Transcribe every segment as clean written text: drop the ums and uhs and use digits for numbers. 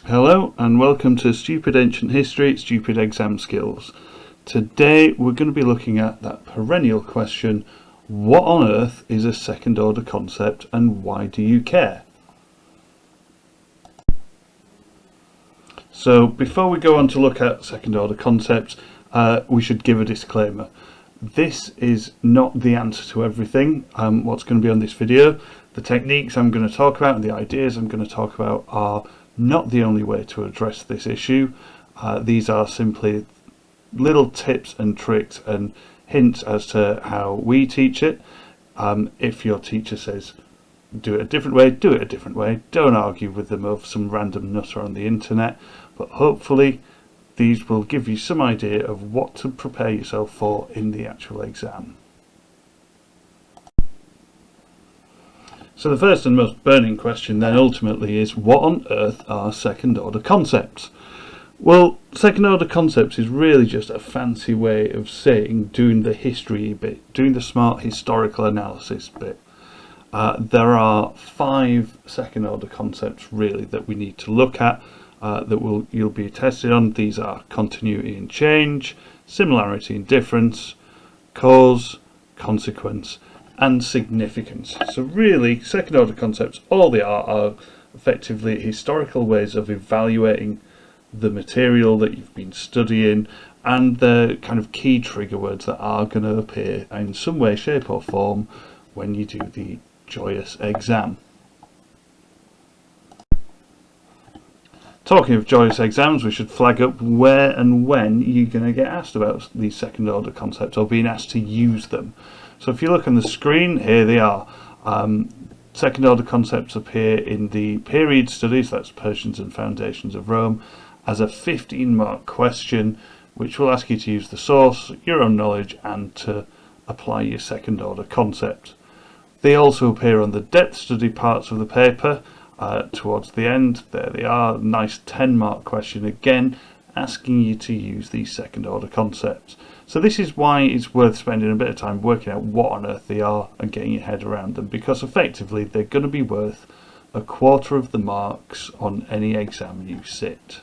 Hello and welcome to Stupid Ancient History, Stupid Exam Skills. Today we're going to be looking at that perennial question, what on earth is a second order concept and why do you care? So before we go on to look at second order concepts, we should give a disclaimer. This is not the answer to everything. What's going to be on this video, the techniques I'm going to talk about and the ideas I'm going to talk about are not the only way to address this issue. These are simply little tips and tricks and hints as to how we teach it. If your teacher says do it a different way, do it a different way. Don't argue with them over some random nutter on the internet, but hopefully these will give you some idea of what to prepare yourself for in the actual exam. So the first and most burning question then ultimately is, what on earth are second order concepts? Well, second order concepts is really just a fancy way of saying doing the history bit, doing the smart historical analysis bit. There are 5 second order concepts really that we need to look at that you'll be tested on. These are continuity and change, similarity and difference, cause, consequence, and significance. So really, second order concepts, all they are effectively historical ways of evaluating the material that you've been studying and the kind of key trigger words that are going to appear in some way, shape or form when you do the joyous exam. Talking of joyous exams, we should flag up where and when you're going to get asked about these second order concepts or being asked to use them. So if you look on the screen, here they are. Second order concepts appear in the period studies, that's Persians and Foundations of Rome, as a 15-mark question which will ask you to use the source, your own knowledge, and to apply your second order concept. They also appear on the depth study parts of the paper towards the end. There they are, nice 10-mark question again, asking you to use these second order concepts. So this is why it's worth spending a bit of time working out what on earth they are and getting your head around them, because effectively they're going to be worth 1/4 of the marks on any exam you sit.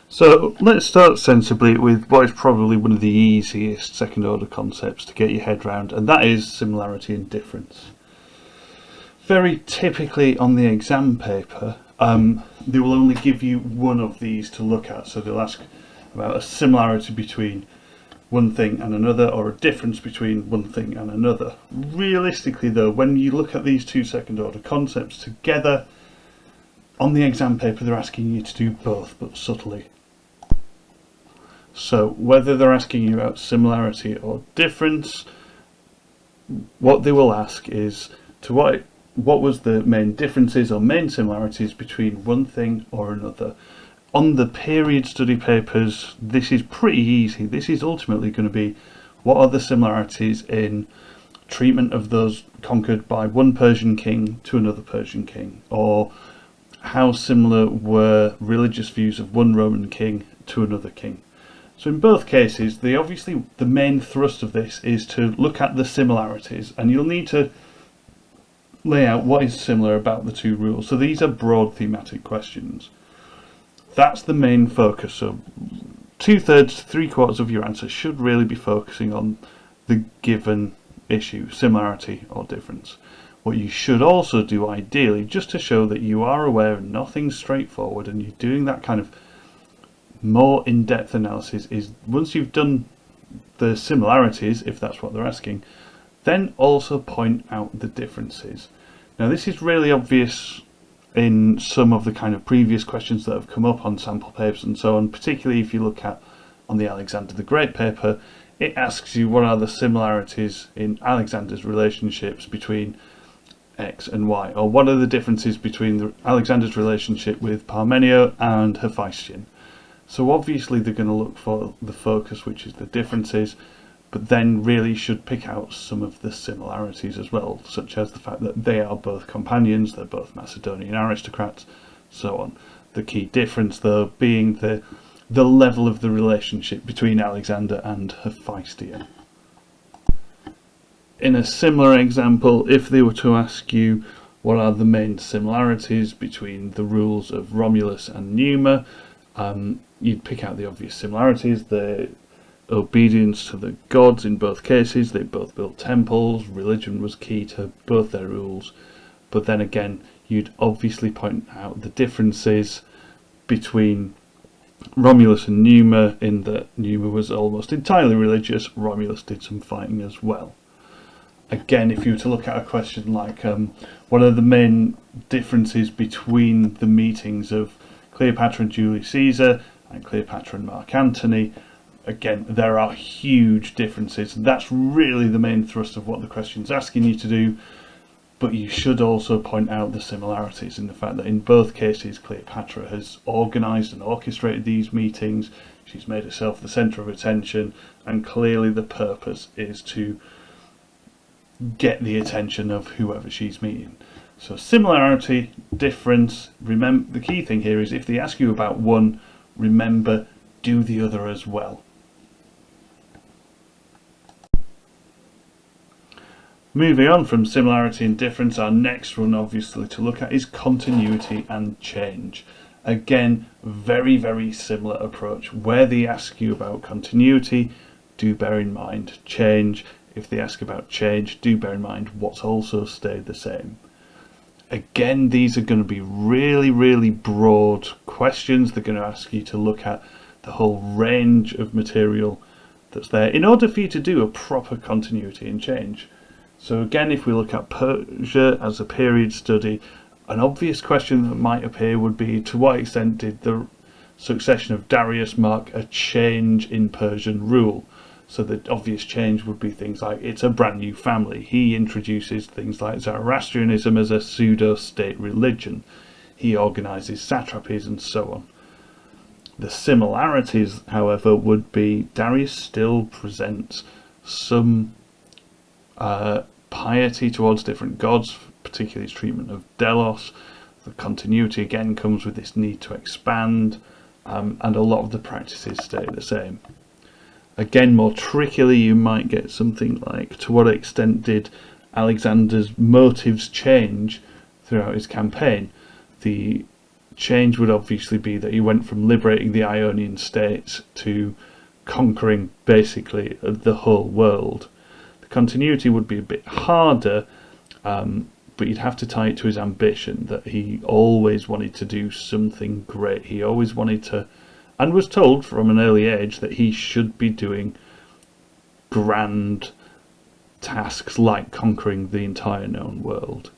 So let's start sensibly with what is probably one of the easiest second order concepts to get your head around, and that is similarity and difference. Very typically on the exam paper, they will only give you one of these to look at. So they'll ask about a similarity between one thing and another, or a difference between one thing and another. Realistically though, when you look at these two second order concepts together, on the exam paper they're asking you to do both, but subtly. So whether they're asking you about similarity or difference, what they will ask is what was the main differences or main similarities between one thing or another. On the period study papers, this is pretty easy. This is ultimately going to be, what are the similarities in treatment of those conquered by one Persian king to another Persian king, or how similar were religious views of one Roman king to another king. So in both cases, the main thrust of this is to look at the similarities, and you'll need to lay out what is similar about the two rules. So these are broad thematic questions. That's the main focus. So 2/3 to 3/4 of your answer should really be focusing on the given issue, similarity or difference. What you should also do ideally, just to show that you are aware of nothing straightforward and you're doing that kind of more in-depth analysis, is once you've done the similarities, if that's what they're asking, then also point out the differences. Now this is really obvious in some of the kind of previous questions that have come up on sample papers and so on, particularly if you look at on the Alexander the Great paper. It asks you what are the similarities in Alexander's relationships between X and Y, or what are the differences between Alexander's relationship with Parmenio and Hephaestion. So obviously they're going to look for the focus, which is the differences, but then really should pick out some of the similarities as well, such as the fact that they are both companions, they're both Macedonian aristocrats, so on. The key difference though being the level of the relationship between Alexander and Hephaestion. In a similar example, if they were to ask you what are the main similarities between the rules of Romulus and Numa. You'd pick out the obvious similarities: the obedience to the gods in both cases. They both built temples. Religion was key to both their rules. But then again, you'd obviously point out the differences between Romulus and Numa, in that Numa was almost entirely religious, Romulus did some fighting as well. Again, if you were to look at a question like what are the main differences between the meetings of Cleopatra and Julius Caesar and Cleopatra and Mark Antony, again, there are huge differences. That's really the main thrust of what the question's asking you to do. But you should also point out the similarities in the fact that in both cases Cleopatra has organised and orchestrated these meetings. She's made herself the centre of attention, and clearly the purpose is to get the attention of whoever she's meeting. So similarity, difference. Remember, the key thing here is if they ask you about one, remember, do the other as well. Moving on from similarity and difference, our next one obviously to look at is continuity and change. Again, very, very similar approach. Where they ask you about continuity, do bear in mind change. If they ask about change, do bear in mind what's also stayed the same. Again, these are going to be really, really broad questions. They're going to ask you to look at the whole range of material that's there in order for you to do a proper continuity and change. So again, if we look at Persia as a period study, an obvious question that might appear would be, to what extent did the succession of Darius mark a change in Persian rule? So the obvious change would be things like, it's a brand new family. He introduces things like Zoroastrianism as a pseudo-state religion. He organises satrapies and so on. The similarities, however, would be Darius still presents some piety towards different gods, particularly his treatment of Delos. The continuity again comes with this need to expand, and a lot of the practices stay the same. Again, more trickily, you might get something like, to what extent did Alexander's motives change throughout his campaign? The change would obviously be that he went from liberating the Ionian states to conquering basically the whole world. Continuity would be a bit harder, but you'd have to tie it to his ambition, that he always wanted to do something great. He always wanted to, and was told from an early age, that he should be doing grand tasks like conquering the entire known world.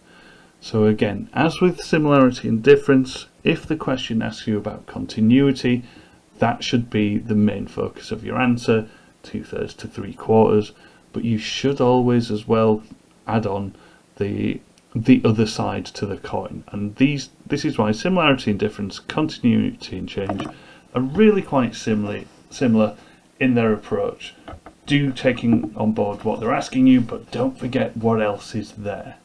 So again, as with similarity and difference, if the question asks you about continuity, that should be the main focus of your answer, 2/3 to 3/4. But you should always as well add on the other side to the coin. And this is why similarity and difference, continuity and change are really quite similar in their approach. Do taking on board what they're asking you, but don't forget what else is there.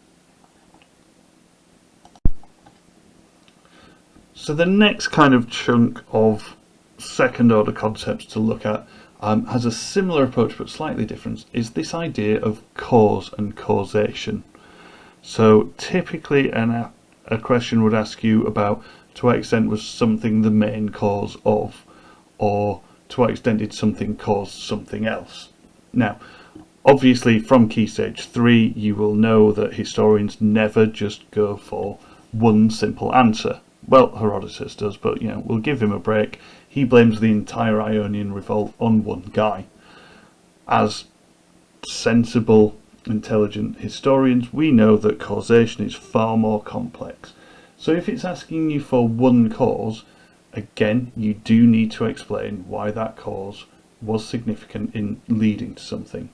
So the next kind of chunk of second order concepts to look at has a similar approach but slightly different, is this idea of cause and causation. So typically a question would ask you about, to what extent was something the main cause of, or to what extent did something cause something else. Now obviously from Key Stage 3 you will know that historians never just go for one simple answer. Well, Herodotus does, but we'll give him a break. He blames the entire Ionian revolt on one guy. As sensible, intelligent historians, we know that causation is far more complex. So if it's asking you for one cause, again, you do need to explain why that cause was significant in leading to something.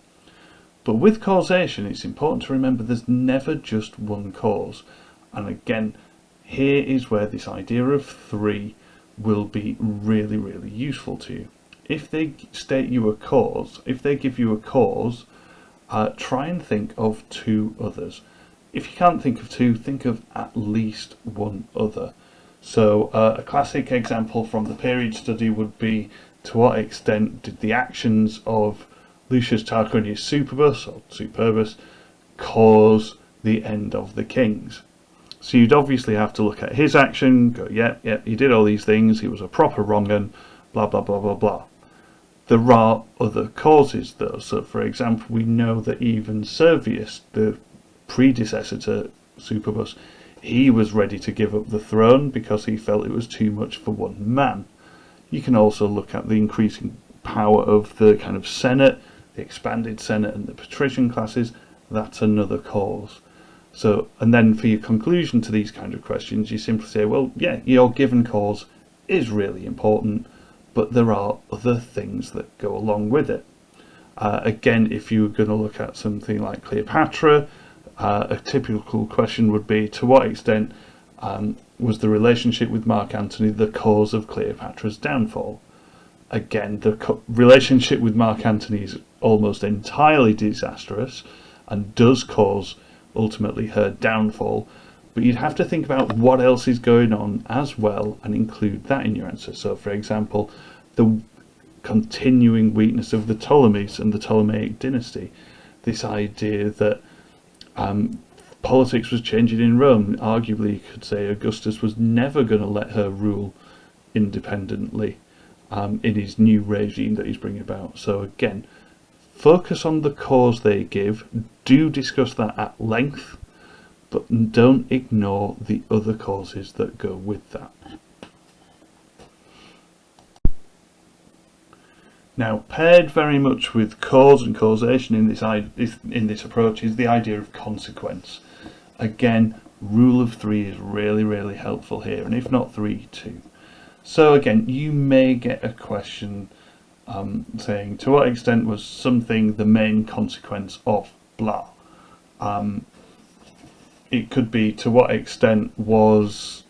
But with causation, it's important to remember there's never just one cause. And again, here is where this idea of three will be really, really useful to you. If they state you a cause, if they give you a cause, try and think of two others. If you can't think of two, think of at least one other. So a classic example from the period study would be, to what extent did the actions of Lucius Tarquinius Superbus, or Superbus, cause the end of the kings? So you'd obviously have to look at his action, go, yeah, he did all these things, he was a proper wrong-un, blah, blah, blah, blah, blah. There are other causes, though. So, for example, we know that even Servius, the predecessor to Superbus, he was ready to give up the throne because he felt it was too much for one man. You can also look at the increasing power of the kind of Senate, the expanded Senate and the patrician classes. That's another cause. So, and then for your conclusion to these kind of questions, you simply say, well, yeah, your given cause is really important, but there are other things that go along with it. Again, if you were going to look at something like Cleopatra, a typical question would be, to what extent was the relationship with Mark Antony the cause of Cleopatra's downfall? Again, the relationship with Mark Antony is almost entirely disastrous and does cause ultimately her downfall, but you'd have to think about what else is going on as well and include that in your answer. So, for example, the continuing weakness of the Ptolemies and the Ptolemaic dynasty, this idea that politics was changing in Rome. Arguably, you could say Augustus was never going to let her rule independently in his new regime that he's bringing about. So again, focus on the cause they give, do discuss that at length, but don't ignore the other causes that go with that. Now, paired very much with cause and causation in this approach is the idea of consequence. Again, rule of 3 is really, really helpful here, and if not 3, 2. So again, you may get a question saying, to what extent was something the main consequence of blah? It could be, to what extent was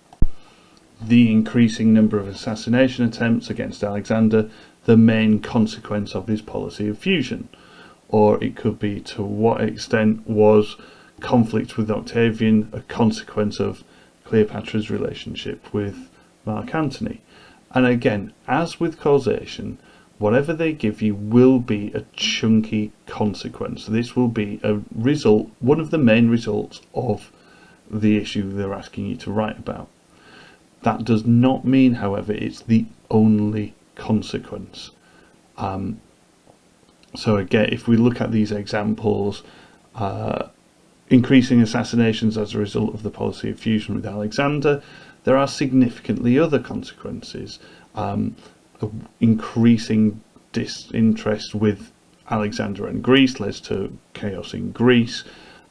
the increasing number of assassination attempts against Alexander the main consequence of his policy of fusion? Or it could be, to what extent was conflict with Octavian a consequence of Cleopatra's relationship with Mark Antony? And again, as with causation, whatever they give you will be a chunky consequence. This will be a result, one of the main results of the issue they're asking you to write about. That does not mean, however, it's the only consequence. So again, if we look at these examples, increasing assassinations as a result of the policy of fusion with Alexander, there are significantly other consequences. Increasing disinterest with Alexander and Greece leads to chaos in Greece.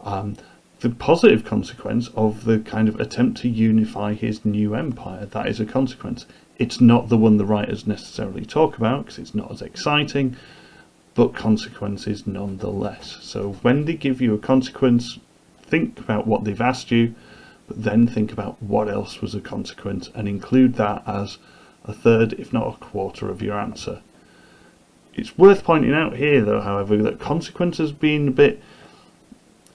The positive consequence of the kind of attempt to unify his new empire, that is a consequence. It's not the one the writers necessarily talk about because it's not as exciting, but consequences nonetheless. So when they give you a consequence, think about what they've asked you, but then think about what else was a consequence and include that as a third, if not a quarter, of your answer. It's worth pointing out here, though, however, that consequence has been a bit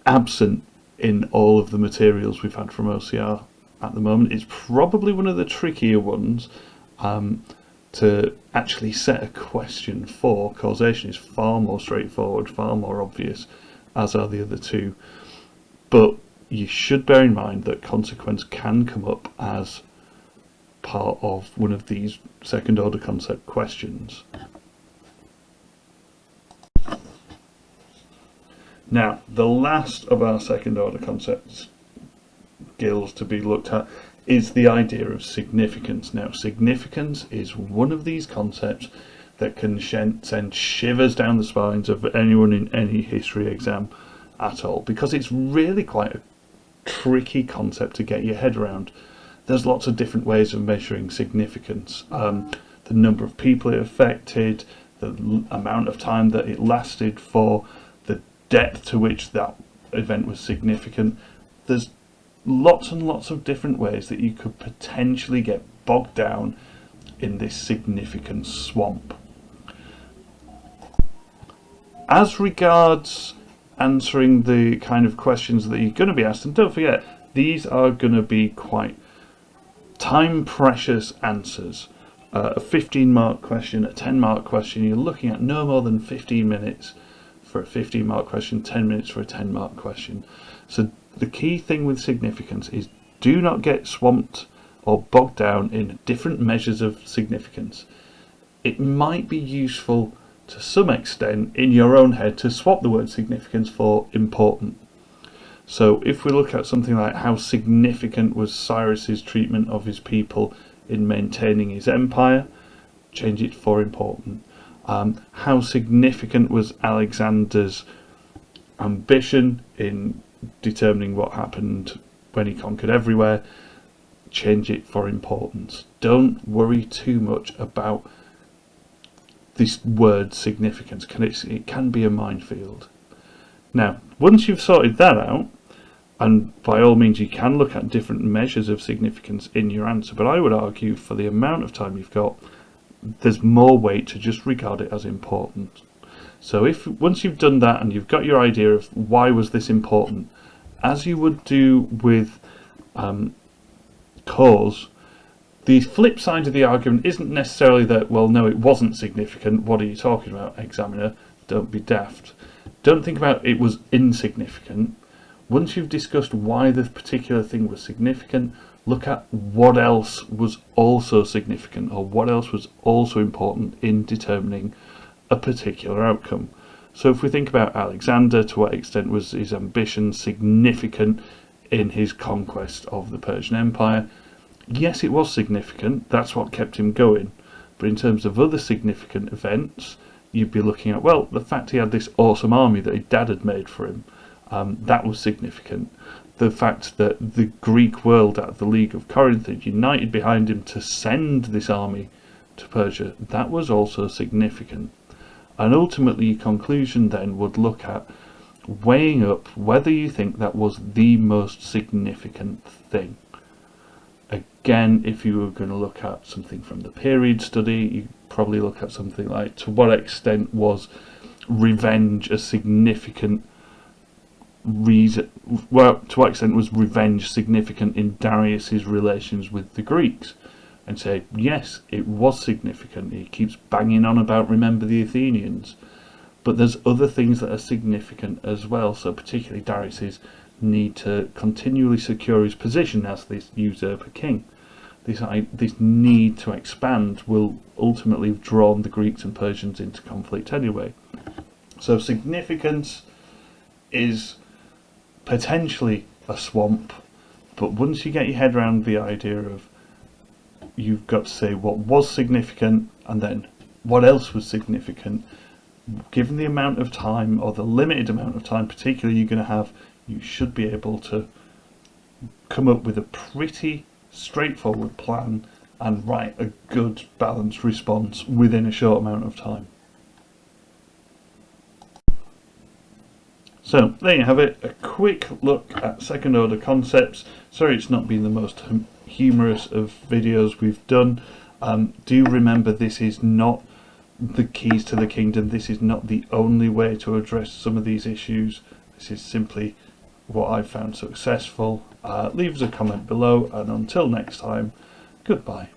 absent in all of the materials we've had from OCR at the moment. It's probably one of the trickier ones to actually set a question for. Causation is far more straightforward, far more obvious, as are the other two. But you should bear in mind that consequence can come up as part of one of these second order concept questions. Now, the last of our second order concepts skills to be looked at is the idea of significance. Now, significance is one of these concepts that can send shivers down the spines of anyone in any history exam at all, because it's really quite a tricky concept to get your head around. There's lots of different ways of measuring significance. The number of people it affected, the amount of time that it lasted for, the depth to which that event was significant. There's lots and lots of different ways that you could potentially get bogged down in this significance swamp. As regards answering the kind of questions that you're going to be asked, and don't forget, these are going to be quite time precious answers. A 15-mark question, a 10-mark question, you're looking at no more than 15 minutes for a 15-mark question, 10 minutes for a 10-mark question. So the key thing with significance is do not get swamped or bogged down in different measures of significance. It might be useful to some extent in your own head to swap the word significance for important. So if we look at something like how significant was Cyrus's treatment of his people in maintaining his empire, change it for important. How significant was Alexander's ambition in determining what happened when he conquered everywhere, change it for importance. Don't worry too much about this word significance. It can be a minefield. Now, once you've sorted that out, and by all means you can look at different measures of significance in your answer, but I would argue for the amount of time you've got, there's more weight to just regard it as important. So if once you've done that and you've got your idea of why was this important, as you would do with cause, the flip side of the argument isn't necessarily that, well, no, it wasn't significant. What are you talking about, examiner? Don't be daft. Don't think about it was insignificant. Once you've discussed why the particular thing was significant, look at what else was also significant or what else was also important in determining a particular outcome. So if we think about Alexander, to what extent was his ambition significant in his conquest of the Persian Empire? Yes, it was significant. That's what kept him going. But in terms of other significant events, you'd be looking at, well, the fact he had this awesome army that his dad had made for him, that was significant. The fact that the Greek world at the League of Corinth had united behind him to send this army to Persia, that was also significant. And ultimately your conclusion then would look at weighing up whether you think that was the most significant thing. Again, if you were going to look at something from the period study, you probably look at something like, to what extent was revenge a significant reason? Well, to what extent was revenge significant in Darius's relations with the Greeks? And say, yes, it was significant. He keeps banging on about remember the Athenians. But there's other things that are significant as well. So particularly Darius's need to continually secure his position as this usurper king. This need to expand will ultimately have drawn the Greeks and Persians into conflict anyway. So significance is potentially a swamp, but once you get your head around the idea of you've got to say what was significant and then what else was significant, given the amount of time or the limited amount of time particularly you're going to have, you should be able to come up with a pretty straightforward plan and write a good balanced response within a short amount of time. So there you have it, a quick look at second order concepts. Sorry it's not been the most humorous of videos we've done. Do remember this is not the keys to the kingdom, this is not the only way to address some of these issues. This is simply what I've found successful. Leave us a comment below, and until next time, goodbye.